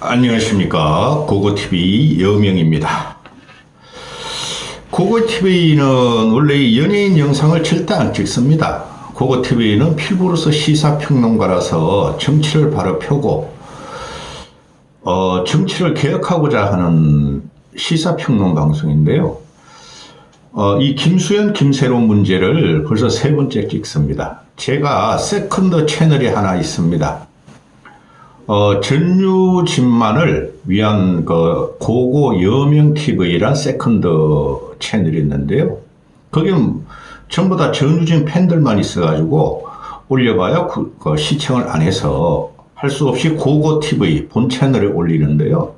안녕하십니까. 고고TV 여명입니다. 고고TV는 원래 연예인 영상을 절대 안 찍습니다. 고고TV는 필부로서 시사평론가라서 정치를 바로 펴고 정치를 개혁하고자 하는 시사평론 방송인데요. 이 김수현, 김세론 문제를 벌써 3번째 찍습니다. 제가 세컨드 채널이 하나 있습니다. 전유진만을 위한 고고 여명TV란 세컨드 채널이 있는데요. 거기는 전부 다 전유진 팬들만 있어가지고 올려봐야 시청을 안 해서 할 수 없이 고고TV 본 채널에 올리는데요.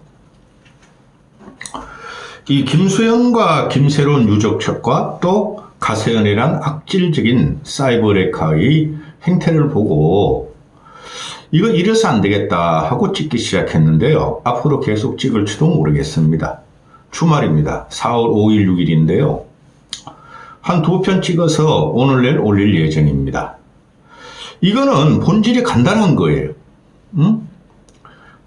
이 김수현과 김세론 유족측과 또 가세연이란 악질적인 사이버 레카의 행태를 보고 이거 이래서 안 되겠다 하고 찍기 시작했는데요. 앞으로 계속 찍을지도 모르겠습니다. 주말입니다. 4월 5일, 6일인데요. 한 2편 찍어서 오늘 내일 올릴 예정입니다. 이거는 본질이 간단한 거예요.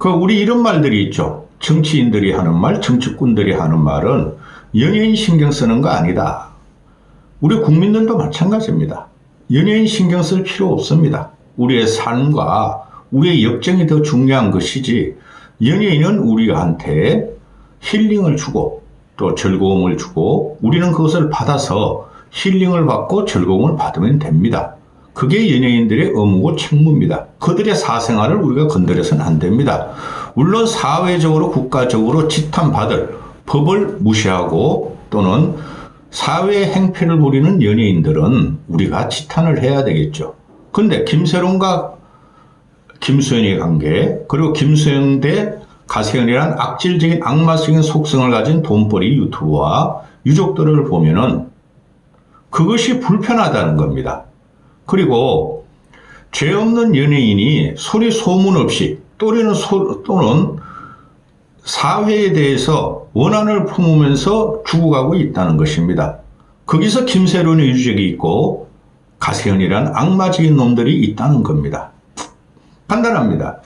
우리 이런 말들이 있죠. 정치인들이 하는 말, 정치꾼들이 하는 말은 연예인 신경 쓰는 거 아니다. 우리 국민들도 마찬가지입니다. 연예인 신경 쓸 필요 없습니다. 우리의 삶과 우리의 역정이 더 중요한 것이지, 연예인은 우리한테 힐링을 주고 또 즐거움을 주고 우리는 그것을 받아서 힐링을 받고 즐거움을 받으면 됩니다. 그게 연예인들의 의무고 책무입니다. 그들의 사생활을 우리가 건드려서는 안 됩니다. 물론 사회적으로 국가적으로 지탄받을 법을 무시하고 또는 사회 행패를 부리는 연예인들은 우리가 지탄을 해야 되겠죠. 근데 김세론과 김수현의 관계, 그리고 김수현 대 가세연이란 악질적인 악마적인 속성을 가진 돈벌이 유튜버와 유족들을 보면은 그것이 불편하다는 겁니다. 그리고 죄 없는 연예인이 소리 소문 없이 또는 사회에 대해서 원한을 품으면서 죽어가고 있다는 것입니다. 거기서 김세론의 유족이 있고 가세연이란 악마적인 놈들이 있다는 겁니다. 간단합니다.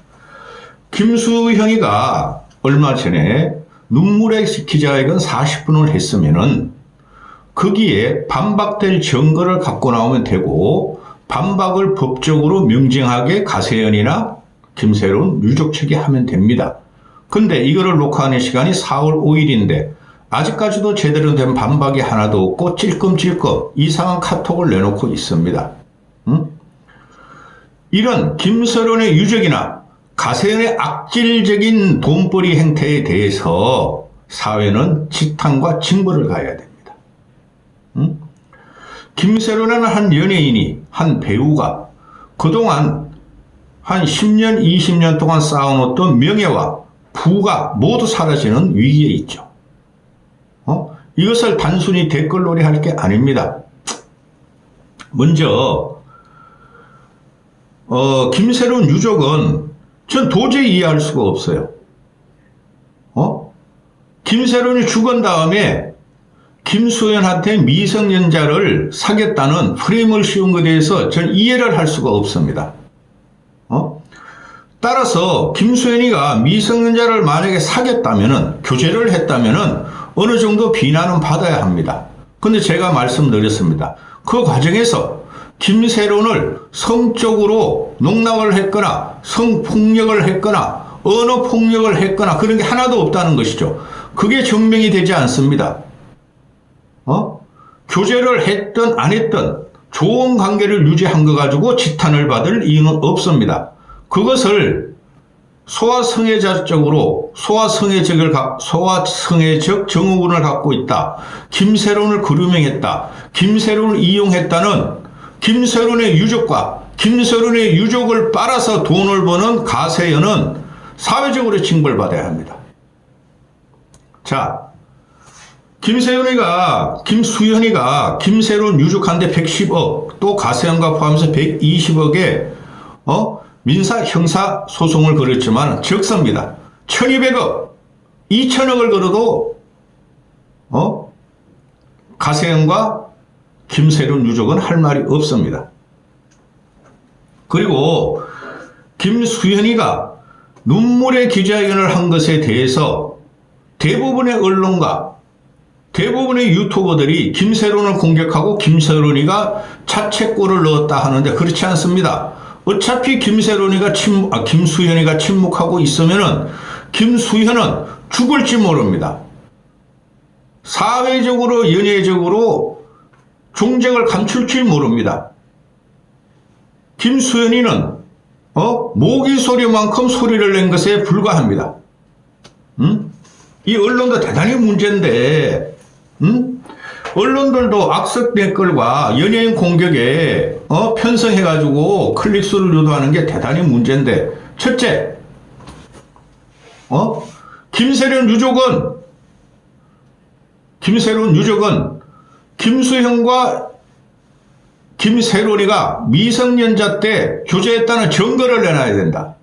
김수현이가 얼마 전에 눈물의 기자회견 40분을 했으면은 거기에 반박될 증거를 갖고 나오면 되고 반박을 법적으로 명징하게 가세연이나 김세론 유족 측이 하면 됩니다. 근데 이거를 녹화하는 시간이 4월 5일인데 아직까지도 제대로 된 반박이 하나도 없고 찔끔찔끔 이상한 카톡을 내놓고 있습니다. 이런 김세론의 유족이나 가세연의 악질적인 돈벌이 행태에 대해서 사회는 지탄과 징벌을 가해야 됩니다. 김세론이라는 한 연예인이, 한 배우가 그동안 한 10년, 20년 동안 쌓아놓던 명예와 부가 모두 사라지는 위기에 있죠. 이것을 단순히 댓글놀이 할 게 아닙니다. 먼저 김세론 유족은 전 도저히 이해할 수가 없어요. 김세론이 죽은 다음에 김수현한테 미성년자를 사귀었다는 프레임을 씌운 것에 대해서 전 이해를 할 수가 없습니다. 따라서 김수현이가 미성년자를 만약에 사귀었다면은, 교제를 했다면은 어느 정도 비난은 받아야 합니다. 근데 제가 말씀드렸습니다. 그 과정에서 김세론을 성적으로 농락을 했거나 성폭력을 했거나 언어폭력을 했거나 그런 게 하나도 없다는 것이죠. 그게 증명이 되지 않습니다. 교제를 했든 안 했든 좋은 관계를 유지한 거 가지고 지탄을 받을 이유는 없습니다. 그것을 소아성애적 증후군을 갖고 있다. 김세론을 그루밍했다. 김세론을 이용했다는 김세론의 유족과 김세론의 유족을 빨아서 돈을 버는 가세연은 사회적으로 징벌받아야 합니다. 자, 김수현이가 김세론 유족한테 110억, 또 가세연과 포함해서 120억의 민사 형사 소송을 걸었지만 적습니다. 1200억, 2000억을 걸어도 가세연과 김세론 유족은 할 말이 없습니다. 그리고 김수현이가 눈물의 기자회견을 한 것에 대해서 대부분의 언론과 대부분의 유튜버들이 김세론을 공격하고 김세론이가 자책골을 넣었다 하는데 그렇지 않습니다. 어차피 김수현이가 침묵하고 있으면은 김수현은 죽을지 모릅니다. 사회적으로 연예적으로 종적을 감출지 모릅니다. 김수현이는 모기 소리만큼 소리를 낸 것에 불과합니다. 이 언론도 대단히 문제인데, 언론들도 악성 댓글과 연예인 공격에 편성해가지고 클릭수를 유도하는 게 대단히 문제인데, 첫째, 김세론 유족은 김수현과 김세론이가 미성년자 때 교제했다는 증거를 내놔야 된다.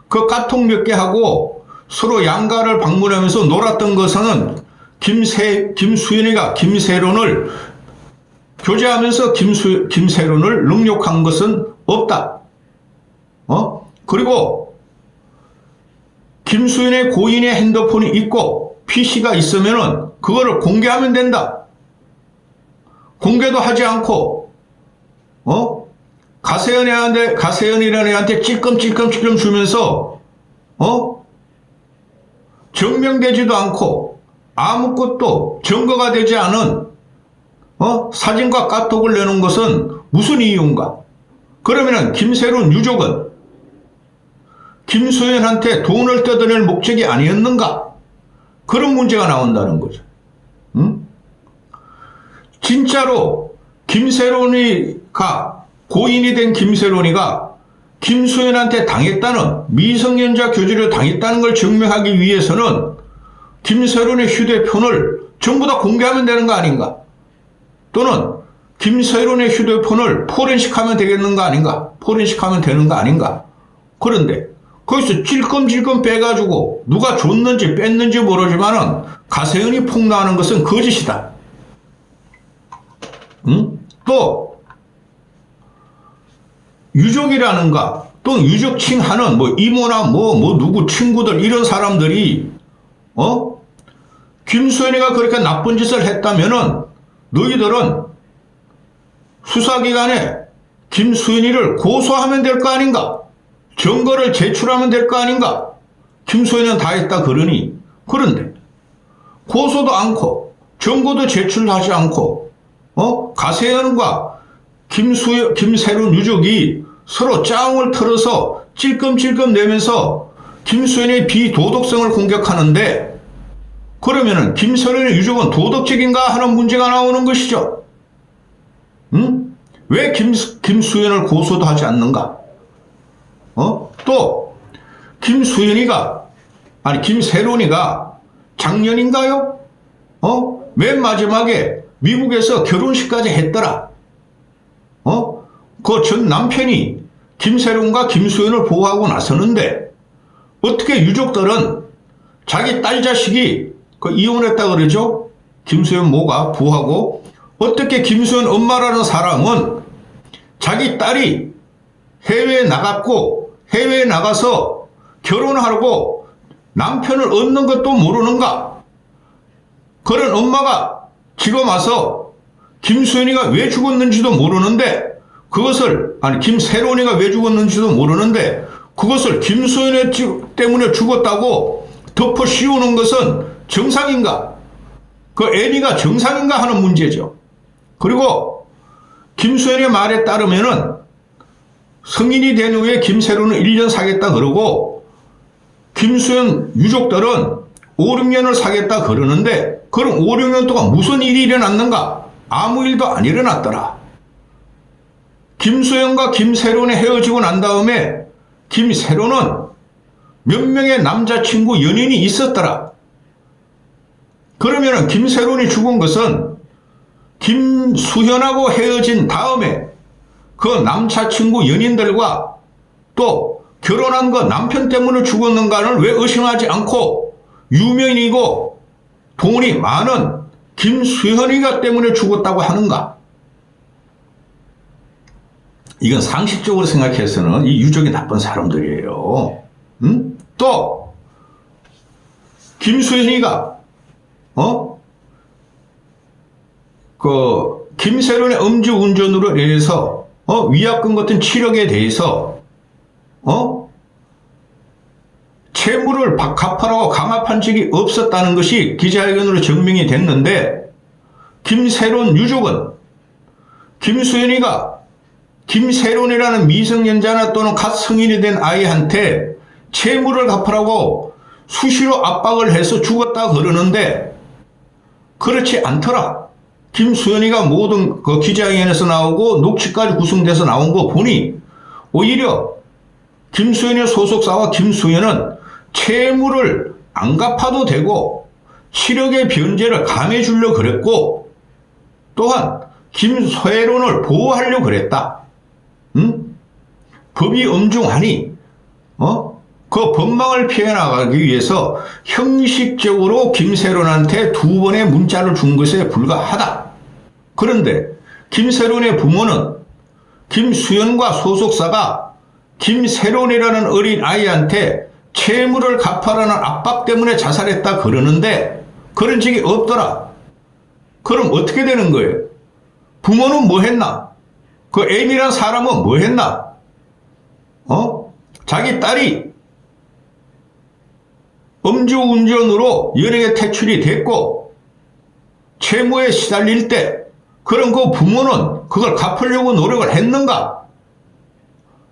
그 카톡 몇 개 하고 서로 양가를 방문하면서 놀았던 것은 김수현이가 김세론을 교제하면서 김세론을 능욕한 것은 없다. 그리고 김수현의 고인의 핸드폰이 있고 PC가 있으면은 그거를 공개하면 된다. 공개도 하지 않고 가세연이라는 애한테 찔끔찔끔 주면서 증명되지도 않고 아무것도 증거가 되지 않은 사진과 카톡을 내는 것은 무슨 이유인가? 그러면은 김세론 유족은 김수현한테 돈을 뜯어낼 목적이 아니었는가? 그런 문제가 나온다는 거죠. 진짜로 김세론이가 고인이 된 김세론이가 김수현한테 당했다는 미성년자 교제를 당했다는 걸 증명하기 위해서는 김세론의 휴대폰을 전부 다 공개하면 되는 거 아닌가? 또는 김세론의 휴대폰을 포렌식하면 되겠는 거 아닌가? 포렌식하면 되는 거 아닌가? 그런데 거기서 찔끔찔끔 빼가지고 누가 줬는지 뺐는지 모르지만은 가세연이 폭로하는 것은 거짓이다. 또 유족이라는가 또 유족칭하는 이모나 누구 친구들 이런 사람들이 김수현이가 그렇게 나쁜 짓을 했다면은 너희들은 수사기관에 김수현이를 고소하면 될 거 아닌가? 증거를 제출하면 될 거 아닌가? 김수현이는 다 했다 그러니. 그런데 고소도 않고 증거도 제출하지 않고 가세연과 김세론 유족이 서로 짜웅을 틀어서 찔끔찔끔 내면서 김수현의 비도덕성을 공격하는데, 그러면은 김세론의 유족은 도덕적인가 하는 문제가 나오는 것이죠. 왜 김수현을 고소도 하지 않는가? 또 김세론이가 작년인가요? 맨 마지막에 미국에서 결혼식까지 했더라. 그 전 남편이 김세론과 김수현을 보호하고 나서는데 어떻게 유족들은 자기 딸 자식이 이혼했다 그러죠? 김수현 모가 부하고 어떻게 김수현 엄마라는 사람은 자기 딸이 해외에 나갔고 해외에 나가서 결혼하고 남편을 얻는 것도 모르는가? 그런 엄마가 지금 와서 김수현이가 왜 죽었는지도 모르는데 김세론이가 왜 죽었는지도 모르는데 그것을 김수현 때문에 죽었다고 덮어 씌우는 것은 정상인가? 그 애니가 정상인가 하는 문제죠. 그리고 김수현의 말에 따르면은 성인이 된 후에 김세론은 1년 사겠다 그러고 김수현 유족들은 5, 6년을 사겠다 그러는데 그럼 5, 6년 동안 무슨 일이 일어났는가? 아무 일도 안 일어났더라. 김수현과 김세론이 헤어지고 난 다음에 김세론은 몇 명의 남자친구 연인이 있었더라. 그러면은 김세론이 죽은 것은 김수현하고 헤어진 다음에 그 남자친구 연인들과 또 결혼한 그 남편 때문에 죽었는가를 왜 의심하지 않고 유명인이고 돈이 많은 김수현이가 때문에 죽었다고 하는가? 이건 상식적으로 생각해서는 이 유족이 나쁜 사람들이에요. 또 김수현이가 김세론의 음주운전으로 인해서 위약금 같은 7억에 대해서 채무를 갚아라고 강압한 적이 없었다는 것이 기자회견으로 증명이 됐는데, 김세론 유족은 김수현이가 김세론이라는 미성년자나 또는 갓 성인이 된 아이한테 채무를 갚으라고 수시로 압박을 해서 죽었다 그러는데, 그렇지 않더라. 김수현이가 모든 그 기자회견에서 나오고 녹취까지 구성돼서 나온 거 보니 오히려 김수현의 소속사와 김수현은 채무를 안 갚아도 되고 7억의 변제를 강해 주려고 그랬고, 또한 김세론을 보호하려고 그랬다. 법이 엄중하니 그 법망을 피해 나가기 위해서 형식적으로 김세론한테 2번의 문자를 준 것에 불과하다. 그런데 김세론의 부모는 김수현과 소속사가 김세론이라는 어린 아이한테 채무를 갚아라는 압박 때문에 자살했다 그러는데, 그런 적이 없더라. 그럼 어떻게 되는 거예요? 부모는 뭐 했나? 그 M이란 사람은 뭐 했나? 자기 딸이 음주운전으로 연예계 퇴출이 됐고 채무에 시달릴 때 그럼 그 부모는 그걸 갚으려고 노력을 했는가?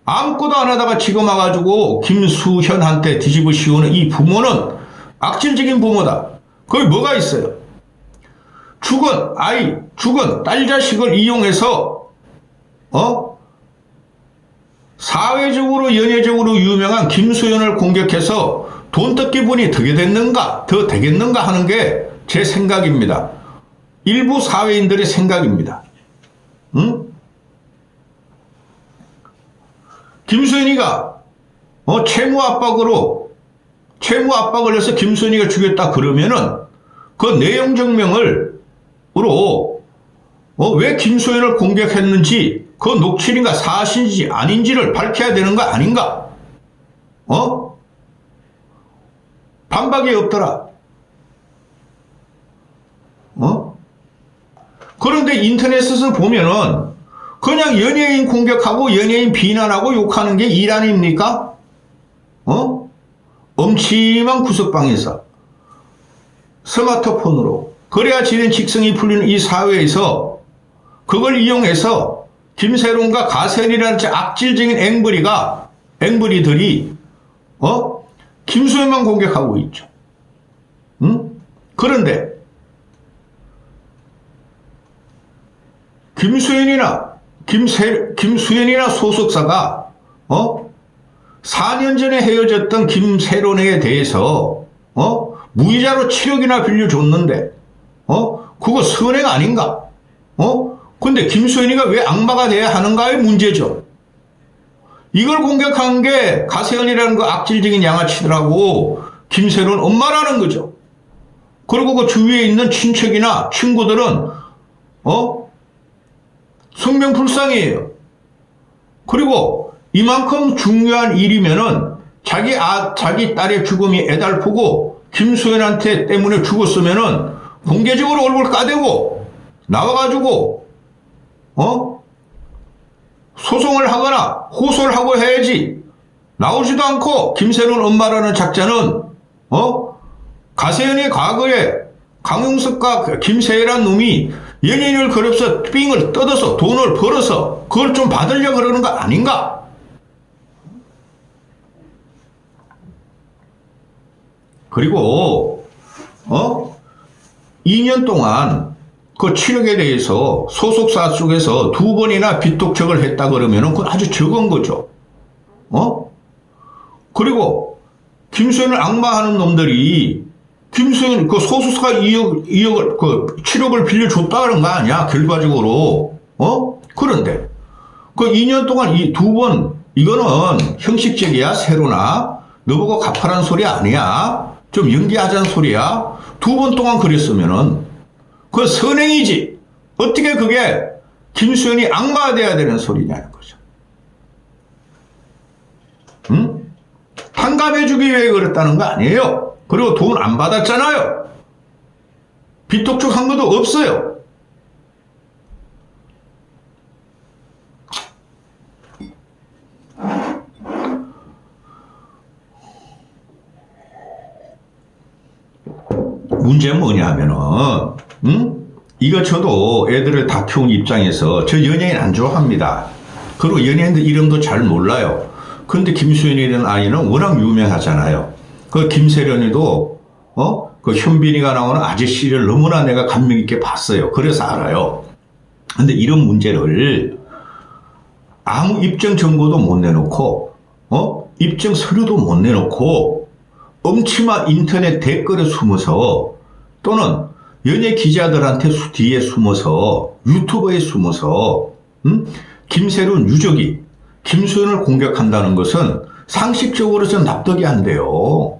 아무것도 안 하다가 지금 와가지고 김수현한테 뒤집어 씌우는 이 부모는 악질적인 부모다. 거기 뭐가 있어요? 죽은 아이, 죽은 딸 자식을 이용해서 사회적으로 연예적으로 유명한 김수현을 공격해서 돈 뜯기 분이 더 되겠는가 하는 게 제 생각입니다. 일부 사회인들의 생각입니다. 김수현이가 채무 압박을 해서 김수현이가 죽였다 그러면은 그 내용 증명으로 왜 김수현을 공격했는지, 그 녹취인가 사실인지 아닌지를 밝혀야 되는 거 아닌가? 반박이 없더라. 그런데 인터넷에서 보면은 그냥 연예인 공격하고 연예인 비난하고 욕하는 게 일 아닙니까? 엄침한 구석방에서 스마트폰으로 그래야 지는 직성이 풀리는 이 사회에서 그걸 이용해서 김세론과 가세현이라는 악질적인 앵벌이들이 김수현만 공격하고 있죠. 그런데 김수현이나 소속사가 4년 전에 헤어졌던 김세론에 대해서 무이자로 7억이나 빌려줬는데 그거 선행 아닌가? 근데 김수현이가 왜 악마가 돼야 하는가의 문제죠. 이걸 공격한 게 가세현이라는 그 악질적인 양아치들하고 김세론 엄마라는 거죠. 그리고 그 주위에 있는 친척이나 친구들은 성명불상이에요. 그리고 이만큼 중요한 일이면은 자기 딸의 죽음이 애달프고 김수현한테 때문에 죽었으면은 공개적으로 얼굴 까대고 나와가지고 소송을 하거나 호소를 하고 해야지. 나오지도 않고 김세론 엄마라는 작자는 가세현이 과거에 강용석과 김세혜란 놈이 연예인을 그려서 삥을 뜯어서 돈을 벌어서 그걸 좀 받으려고 그러는 거 아닌가? 그리고 2년 동안 그 7억에 대해서 소속사 쪽에서 2번이나 빚독촉을 했다 그러면은 그건 아주 적은 거죠. 그리고 김수현을 악마하는 놈들이 김수현 그 소속사가 2억을 그 7억을 빌려줬다 그런 거 아니야? 결과적으로. 그런데 그 2년 동안 이 2번 이거는 형식적이야. 세로나 너보고 갚아라는 소리 아니야. 좀 연기하자는 소리야. 2번 동안 그랬으면은 그 선행이지. 어떻게 그게 김수현이 악마가 돼야 되는 소리냐는 거죠. 한 탕감해주기 위해 그랬다는 거 아니에요. 그리고 돈 안 받았잖아요. 빚독촉한 것도 없어요. 문제는 뭐냐 하면은, 이거 저도 애들을 다 키운 입장에서 저 연예인 안 좋아합니다. 그리고 연예인들 이름도 잘 몰라요. 그런데 김수현이라는 아이는 워낙 유명하잖아요. 그 김세련이도, 그 현빈이가 나오는 아저씨를 너무나 내가 감명 있게 봤어요. 그래서 알아요. 근데 이런 문제를 아무 입증 정보도 못 내놓고, 입증 서류도 못 내놓고, 엄침한 인터넷 댓글에 숨어서, 또는 연예 기자들한테 뒤에 숨어서, 유튜버에 숨어서, 김세론 유족이 김수현을 공격한다는 것은 상식적으로 좀 납득이 안 돼요.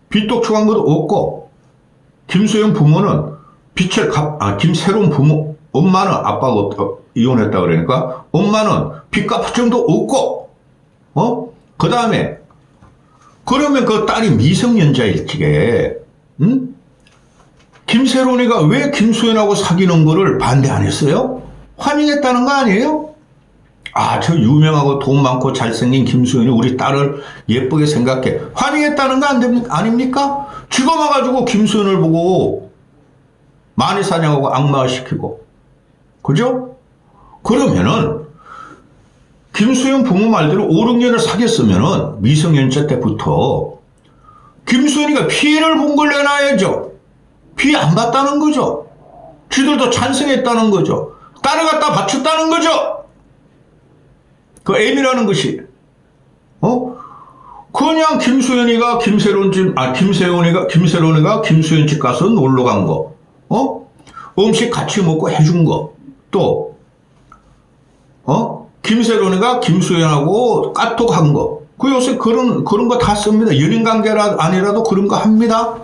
빚독촉한 것도 없고, 김수현 부모는 김세론 부모, 엄마는 아빠가 이혼했다 그러니까, 엄마는 빚 갚을 정도 없고, 그 다음에, 그러면 그 딸이 미성년자일 적에, 김세론이가 왜 김수현하고 사귀는 거를 반대 안 했어요? 환영했다는 거 아니에요? 아, 저 유명하고 돈 많고 잘생긴 김수현이 우리 딸을 예쁘게 생각해. 환영했다는 거 아닙니까? 쥐가 와가지고 김수현을 보고 많이 사냥하고 악마화시키고. 그죠? 그러면은, 김수현 부모 말대로 5, 6년을 사귀었으면은 미성년자 때부터 김수현이가 피해를 본 걸 내놔야죠. 피해 안 봤다는 거죠. 쥐들도 찬성했다는 거죠. 딸을 갖다 바쳤다는 거죠. 그 애미라는 것이. 그냥 김수현이가 김세론이가 김수현 집 가서 놀러 간 거. 음식 같이 먹고 해준 거. 또, 김세론이가 김수현하고 까톡한 거. 그 요새 그런 거 다 씁니다. 연인 관계라 아니라도 그런 거 합니다.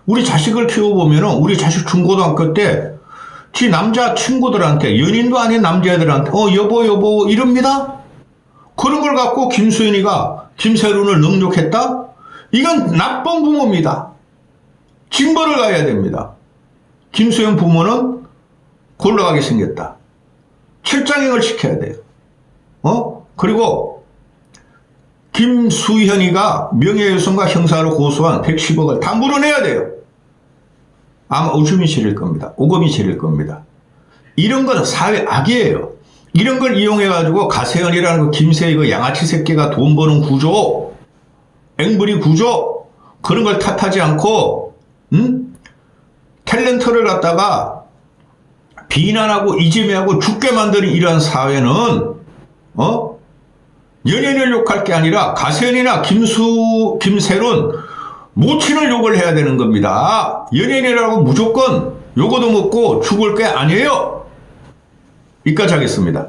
우리 자식을 키워보면은, 우리 자식 중고등학교 때, 지 남자 친구들한테, 연인도 아닌 남자애들한테, 여보, 이럽니다? 그런 걸 갖고 김수현이가 김세론을 능욕했다? 이건 나쁜 부모입니다. 징벌을 가야 됩니다. 김수현 부모는 곤란하게 생겼다. 실장행을 시켜야 돼요. 그리고 김수현이가 명예훼손과 형사로 고소한 110억을 다 물어내야 돼요. 아마 오줌이 지릴 겁니다. 오금이 지릴 겁니다. 이런 건 사회 악이에요. 이런 걸 이용해가지고 가세현이라는 그 김세희 그 양아치 새끼가 돈 버는 구조, 앵벌이 구조, 그런 걸 탓하지 않고, 탤런트를 갖다가 비난하고 이재명하고 죽게 만드는 이러한 사회는, 연예인을 욕할 게 아니라 가세현이나 김세론, 모친을 욕을 해야 되는 겁니다. 연예인이라고 무조건 욕어도 먹고 죽을 게 아니에요. 여기까지 하겠습니다.